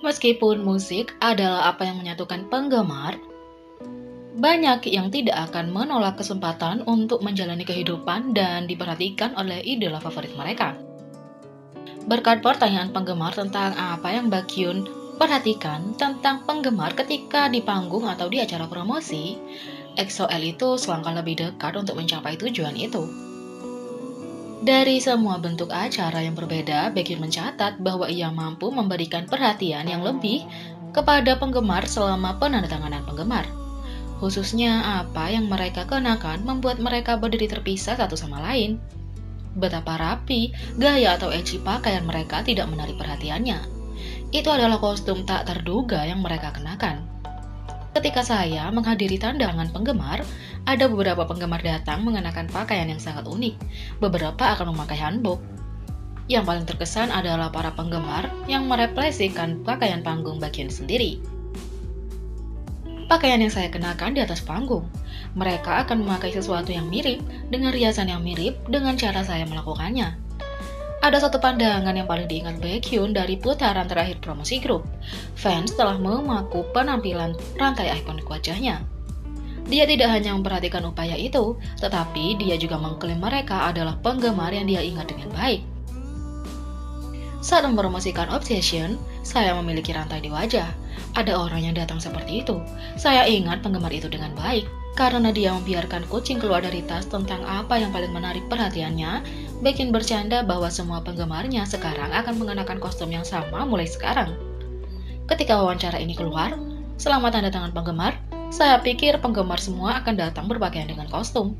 Meskipun musik adalah apa yang menyatukan penggemar, banyak yang tidak akan menolak kesempatan untuk menjalani kehidupan dan diperhatikan oleh idola favorit mereka. Berkat pertanyaan penggemar tentang apa yang Baekhyun perhatikan tentang penggemar ketika di panggung atau di acara promosi, EXO-L itu selangkah lebih dekat untuk mencapai tujuan itu. Dari semua bentuk acara yang berbeda, Baekhyun mencatat bahwa ia mampu memberikan perhatian yang lebih kepada penggemar selama penandatanganan penggemar. Khususnya apa yang mereka kenakan membuat mereka berdiri terpisah satu sama lain. Betapa rapi, gaya atau ecchi pakaian mereka tidak menarik perhatiannya. Itu adalah kostum tak terduga yang mereka kenakan. Ketika saya menghadiri tandangan penggemar, ada beberapa penggemar datang mengenakan pakaian yang sangat unik. Beberapa akan memakai hanbok. Yang paling terkesan adalah para penggemar yang merefleksikan pakaian panggung Baekhyun sendiri. Pakaian yang saya kenakan di atas panggung. Mereka akan memakai sesuatu yang mirip, dengan riasan yang mirip dengan cara saya melakukannya. Ada satu pandangan yang paling diingat Baekhyun dari putaran terakhir promosi grup. Fans telah memaku penampilan rantai ikonik wajahnya. Dia tidak hanya memperhatikan upaya itu, tetapi dia juga mengklaim mereka adalah penggemar yang dia ingat dengan baik. Saat mempromosikan Obsession, saya memiliki rantai di wajah. Ada orang yang datang seperti itu. Saya ingat penggemar itu dengan baik, karena dia membiarkan kucing keluar dari tas tentang apa yang paling menarik perhatiannya. Baekhyun bercanda bahwa semua penggemarnya sekarang akan mengenakan kostum yang sama mulai sekarang. Ketika wawancara ini keluar, selama tanda tangan penggemar, saya pikir penggemar semua akan datang berpakaian dengan kostum.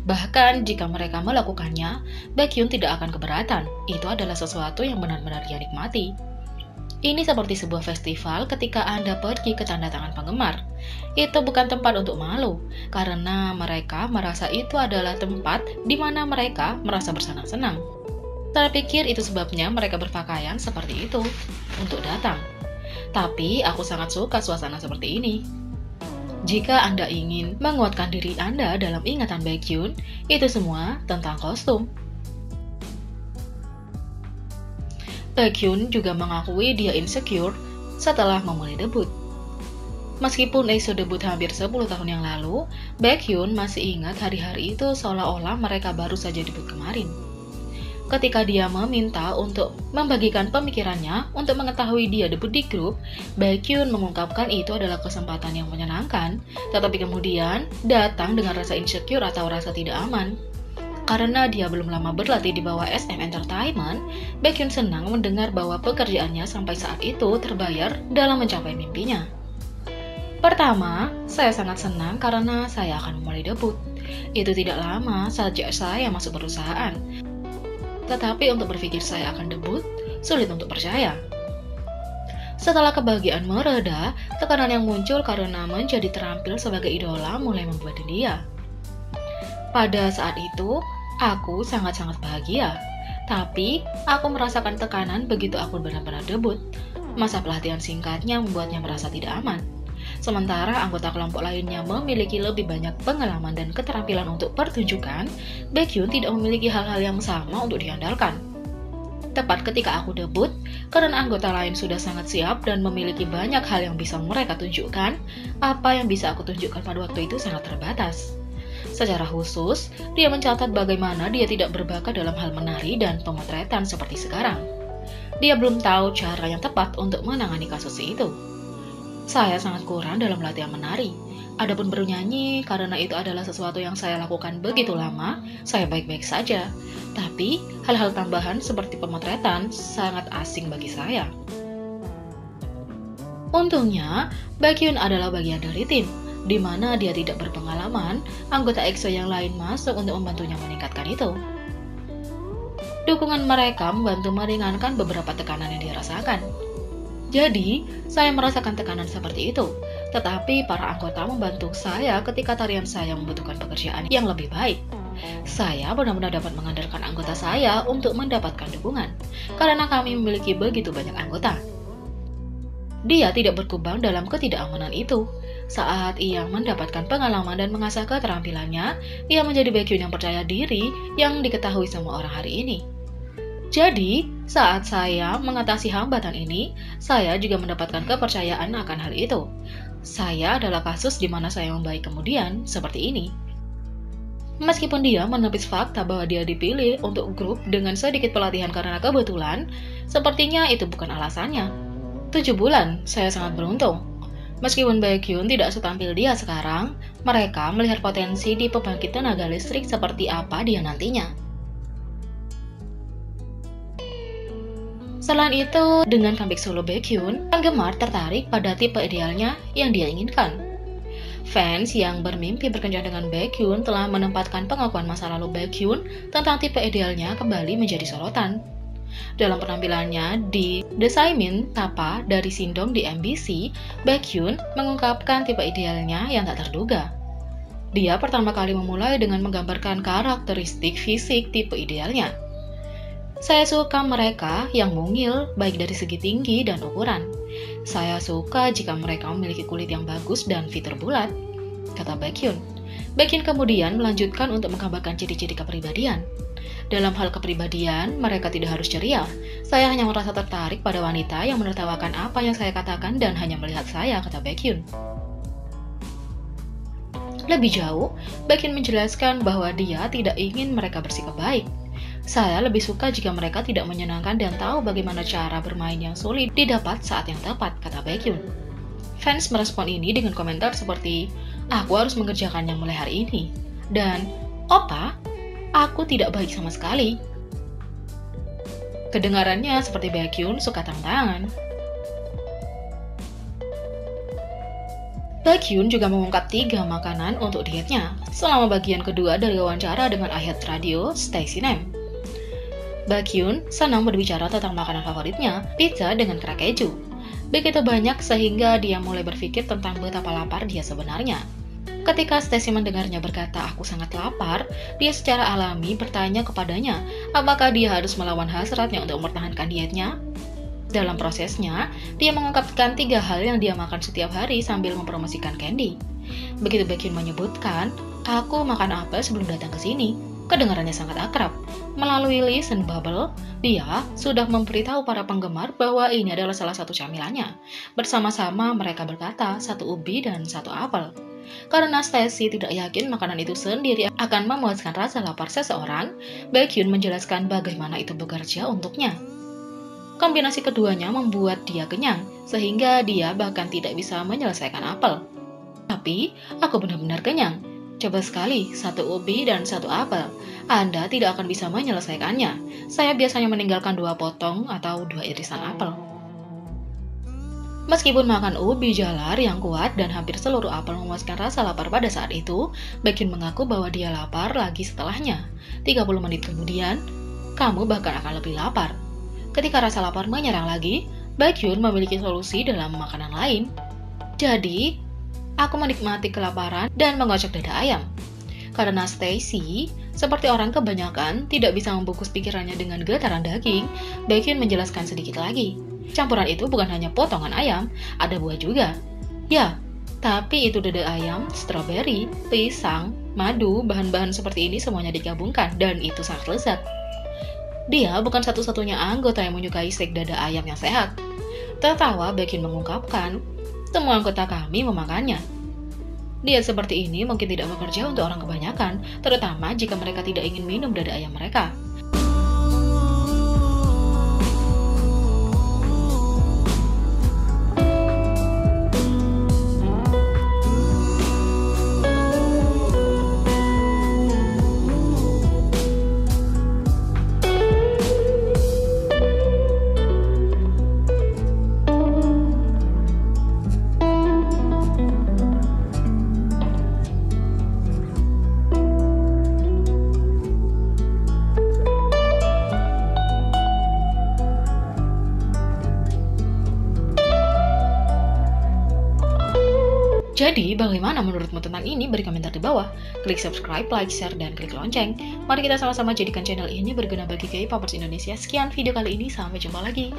Bahkan jika mereka melakukannya, Baekhyun tidak akan keberatan. Itu adalah sesuatu yang benar-benar dia nikmati. Ini seperti sebuah festival ketika Anda pergi ke tanda tangan penggemar. Itu bukan tempat untuk malu, karena mereka merasa itu adalah tempat di mana mereka merasa bersenang-senang. Saya pikir itu sebabnya mereka berpakaian seperti itu, untuk datang. Tapi aku sangat suka suasana seperti ini. Jika Anda ingin menguatkan diri Anda dalam ingatan Baekhyun, itu semua tentang kostum. Baekhyun juga mengakui dia insecure setelah memulai debut. Meskipun EXO debut hampir 10 tahun yang lalu, Baekhyun masih ingat hari-hari itu seolah-olah mereka baru saja debut kemarin. Ketika dia meminta untuk membagikan pemikirannya untuk mengetahui dia debut di grup, Baekhyun mengungkapkan itu adalah kesempatan yang menyenangkan, tetapi kemudian datang dengan rasa insecure atau rasa tidak aman. Karena dia belum lama berlatih di bawah SM Entertainment, Baekhyun senang mendengar bahwa pekerjaannya sampai saat itu terbayar dalam mencapai mimpinya. Pertama, saya sangat senang karena saya akan memulai debut. Itu tidak lama sejak saya masuk perusahaan. Tetapi untuk berpikir saya akan debut, sulit untuk percaya. Setelah kebahagiaan mereda, tekanan yang muncul karena menjadi terampil sebagai idola mulai membuat dia. Pada saat itu, aku sangat-sangat bahagia. Tapi, aku merasakan tekanan begitu aku benar-benar debut. Masa pelatihan singkatnya membuatnya merasa tidak aman. Sementara anggota kelompok lainnya memiliki lebih banyak pengalaman dan keterampilan untuk pertunjukan, Baekhyun tidak memiliki hal-hal yang sama untuk diandalkan. Tepat ketika aku debut, karena anggota lain sudah sangat siap dan memiliki banyak hal yang bisa mereka tunjukkan, apa yang bisa aku tunjukkan pada waktu itu sangat terbatas. Secara khusus, dia mencatat bagaimana dia tidak berbakat dalam hal menari dan pemotretan seperti sekarang. Dia belum tahu cara yang tepat untuk menangani kasus itu. Saya sangat kurang dalam latihan menari. Adapun bernyanyi, karena itu adalah sesuatu yang saya lakukan begitu lama, saya baik-baik saja. Tapi, hal-hal tambahan seperti pemotretan sangat asing bagi saya. Untungnya, Baekhyun adalah bagian dari tim, di mana dia tidak berpengalaman, anggota EXO yang lain masuk untuk membantunya meningkatkan itu. Dukungan mereka membantu meringankan beberapa tekanan yang dirasakan. Jadi, saya merasakan tekanan seperti itu, tetapi para anggota membantu saya ketika tarian saya membutuhkan pekerjaan yang lebih baik. Saya benar-benar dapat mengandalkan anggota saya untuk mendapatkan dukungan, karena kami memiliki begitu banyak anggota. Dia tidak berkubang dalam ketidakamanan itu. Saat ia mendapatkan pengalaman dan mengasah keterampilannya, ia menjadi Baekhyun yang percaya diri yang diketahui semua orang hari ini. Jadi, Saat saya mengatasi hambatan ini, saya juga mendapatkan kepercayaan akan hal itu. Saya adalah kasus di mana saya membaik kemudian, seperti ini. Meskipun dia menepis fakta bahwa dia dipilih untuk grup dengan sedikit pelatihan karena kebetulan, sepertinya itu bukan alasannya. 7 bulan, saya sangat beruntung. Meskipun Baekhyun tidak setampil dia sekarang, mereka melihat potensi di pembangkit tenaga listrik seperti apa dia nantinya. Selain itu, dengan comeback solo Baekhyun, penggemar tertarik pada tipe idealnya yang dia inginkan. Fans yang bermimpi berkencan dengan Baekhyun telah menempatkan pengakuan masa lalu Baekhyun tentang tipe idealnya kembali menjadi sorotan. Dalam penampilannya di The Saimin Tapa dari Sindong di MBC, Baekhyun mengungkapkan tipe idealnya yang tak terduga. Dia pertama kali memulai dengan menggambarkan karakteristik fisik tipe idealnya. Saya suka mereka yang mungil, baik dari segi tinggi dan ukuran. Saya suka jika mereka memiliki kulit yang bagus dan fitur bulat, kata Baekhyun. Baekhyun kemudian melanjutkan untuk menggambarkan ciri-ciri kepribadian. Dalam hal kepribadian, mereka tidak harus ceria. Saya hanya merasa tertarik pada wanita yang menertawakan apa yang saya katakan dan hanya melihat saya, kata Baekhyun. Lebih jauh, Baekhyun menjelaskan bahwa dia tidak ingin mereka bersikap baik. Saya lebih suka jika mereka tidak menyenangkan dan tahu bagaimana cara bermain yang sulit didapat saat yang tepat, kata Baekhyun. Fans merespon ini dengan komentar seperti, aku harus mengerjakannya mulai hari ini. Dan, opa, aku tidak baik sama sekali. Kedengarannya seperti Baekhyun suka tantangan. Baekhyun juga mengungkap 3 makanan untuk dietnya selama bagian kedua dari wawancara dengan Ayat Radio Stacey Nam. Baekhyun senang berbicara tentang makanan favoritnya, pizza dengan kerak keju. Begitu banyak sehingga dia mulai berpikir tentang betapa lapar dia sebenarnya. Ketika Stacey mendengarnya berkata, aku sangat lapar, dia secara alami bertanya kepadanya, apakah dia harus melawan hasratnya untuk mempertahankan dietnya? Dalam prosesnya, dia mengungkapkan 3 hal yang dia makan setiap hari sambil mempromosikan candy. Begitu Baekhyun menyebutkan, aku makan apa sebelum datang ke sini? Kedengarannya sangat akrab. Melalui Listen Bubble, dia sudah memberitahu para penggemar bahwa ini adalah salah satu camilannya. Bersama-sama mereka berkata 1 ubi dan 1 apel. Karena Stacey tidak yakin makanan itu sendiri akan memuaskan rasa lapar seseorang, Baekhyun menjelaskan bagaimana itu bekerja untuknya. Kombinasi keduanya membuat dia kenyang, sehingga dia bahkan tidak bisa menyelesaikan apel. Tapi, aku benar-benar kenyang. Coba sekali, 1 ubi dan 1 apel. Anda tidak akan bisa menyelesaikannya. Saya biasanya meninggalkan 2 potong atau 2 irisan apel. Meskipun makan ubi jalar yang kuat dan hampir seluruh apel memuaskan rasa lapar pada saat itu, Baekhyun mengaku bahwa dia lapar lagi setelahnya. 30 menit kemudian, kamu bahkan akan lebih lapar. Ketika rasa lapar menyerang lagi, Baekhyun memiliki solusi dalam makanan lain. Jadi, aku menikmati kelaparan dan mengocok dada ayam. Karena Stacey, seperti orang kebanyakan, tidak bisa membungkus pikirannya dengan getaran daging, Baekhyun menjelaskan sedikit lagi. Campuran itu bukan hanya potongan ayam, ada buah juga. Ya, tapi itu dada ayam, stroberi, pisang, madu, bahan-bahan seperti ini semuanya digabungkan, dan itu sangat lezat. Dia bukan satu-satunya anggota yang menyukai steak dada ayam yang sehat. Tertawa, Baekhyun mengungkapkan, semua anggota kami memakannya. Diet seperti ini mungkin tidak bekerja untuk orang kebanyakan, terutama jika mereka tidak ingin minum dada ayam mereka. Jadi, bagaimana menurutmu tentang ini? Beri komentar di bawah. Klik subscribe, like, share, dan klik lonceng. Mari kita sama-sama jadikan channel ini berguna bagi K-popers Indonesia. Sekian video kali ini, sampai jumpa lagi.